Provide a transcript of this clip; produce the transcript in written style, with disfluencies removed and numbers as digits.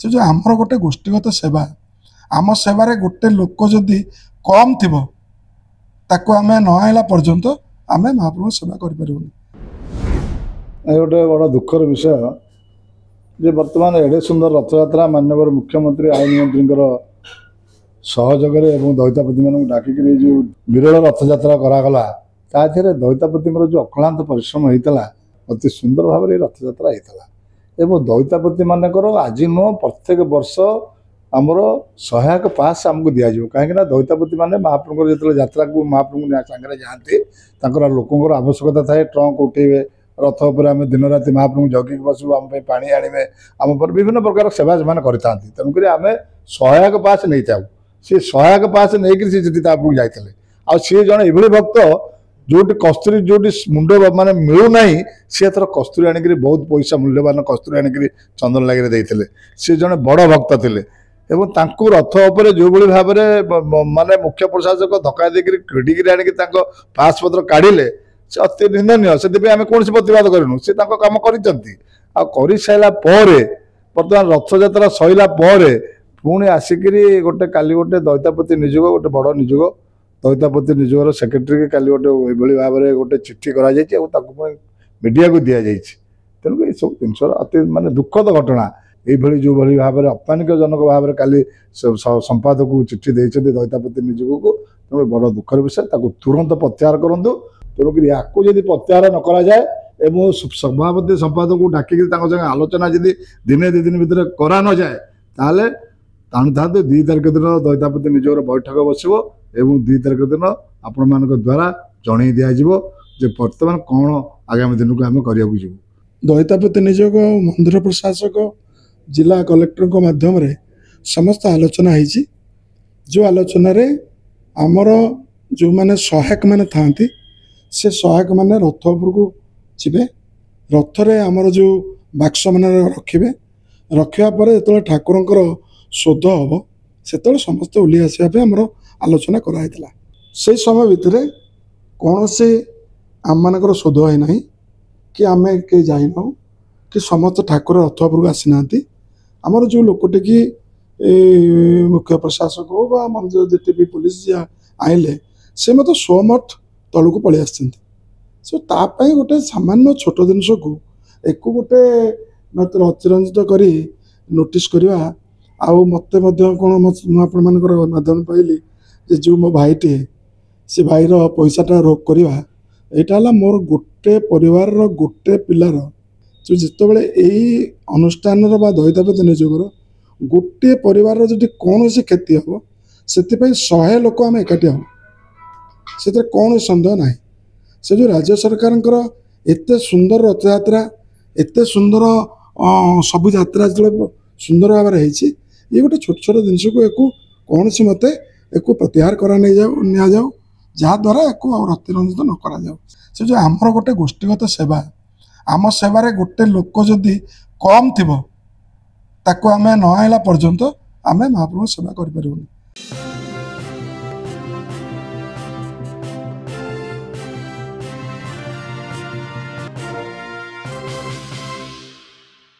से जो आमर गोटे गोष्ठीगत सेवा आम सेवार गोटे लोक जदि कम थी ताको आम न आइला पर्यंत आम महाप्रभु सेवा करें। गोटे बड़ा दुखर विषय जे वर्तमान एडे सुंदर रथयात्रा माननीय मुख्यमंत्री आईन मंत्री सहयोग दईतापति मानक डाकिक जो विरल रथयात्रा करागला ताधे दईतापति जो अक्लांत परिश्रम होता अति सुंदर भाव रथयात्रा होता एवं दईतापति मानकर आज नुह प्रत्येक वर्ष आमर सहायक पास आमको दिज्व कहीं दईतापति मैंने महाप्रभु जो यात्रा को महाप्रभु सागर जाती लोक आवश्यकता थाए ट्रंक उठेबे रथ पर आम दिन राति महाप्रभु जगिक बसबू आम पानी आणवे आम पर विभिन्न प्रकार सेवा से तेणुक आम सहायक पास नहीं था सी सहायक पास नहीं सी जाते आ सी जन ये भक्त जो कस्तूरी जो मुंड माने मिलूना सी थर कस्तूरी आणिक बहुत पैसा मूल्यवान कस्तूरी आणिक चंदन लगे देते सी जन बड़ भक्त थे एवं तांकु रथ उपर जो भाव माने मुख्य प्रशासक धक्का देकर क्रीडिक आणिक पासपत्र काढ़े से अति निंदनीय से आम कौन प्रतिवाद करूँ सी कम कर सारा बर्तमान रथयात्रा सैला पुणी आसिक गोटे काली गोटे दईतापति निजोग गोटे बड़ निजोग दईतापति निजोगर सेक्रेटरी के काली गोटे भाव में गोटे चिट्ठी कर मीडिया को दि जाए तेणुक ये सब जिन अति मानने दुखद घटना ये जो भाव में अपमानिकजनक भाव में काली संपादक को चिट्ठी देते दईतापति निजोग को तेणु बड़ दुखर विषय तुरंत प्रत्याहार करूँ तेणुक या प्रत्याहार न करा जाए एवं सभापति संपादक को डाकिक आलोचना जब दिने दि दिन भितर करा न जाए ताले था 2 तारिख दिन दईतापति निजोर बैठक बस 2 तारिख दिन आपण मान द्वारा जन दिज्व बर्तमान कौन आगामी दिन को आम करने दईतापति निजोग मंदिर प्रशासक जिला कलेक्टर माध्यम समस्त आलोचना होती जो आलोचन आमर जो मैंने सहायक मैंने था से सहायक मैंने रथ उपरको जीवे रथरे आमर जो बाक्स मैंने रखिए रखापर जो ठाकुर शोध हम से समस्त ओह्ली आसवाई आमर आलोचना कराइला से समय भितर कौन से आम मानकर शोध होना कि आम कहीं जाना कि समस्त ठाकुर रथ उपरको आसी ना आमर जो लोकटे कि मुख्य प्रशासक हो आम जो भी पुलिस आइले से मत स्वमठ तलू पलि आसपाई गोटे सामान्य छोट जिनस को एक गोटे मत अतिरंजित कर नोटिस करवा आउ मत कौन आपंकर माध्यम पाइली जो मो भाईटे से भाईर पैसाटा रोक करवा यहाँ मोर गोटे परिवार गोटे पिलार जो जितेबाला यही अनुष्ठान दईतापति निजोगर गोटे परिवार जो कौन सी क्षति हम से 100 लोक आम एकाठी हम से कौन सन्देह ना से जो राज्य सरकार एत सुंदर रथयात्रा एत सुंदर सबु यात्रा जो सुंदर भाव ये गोटे छोट छोट जिनस को एक कौन सी मत एक प्रत्याहार करा नहीं जाऊ जहाद्वारा एक अतिरंजित न करा जाऊ से जो आमर गोटे गोष्ठीगत सेवा आम सेवार गोटे लोक जदि कम थी ताको आम न आइला पर्यंत आम महाप्रभु सेवा करें।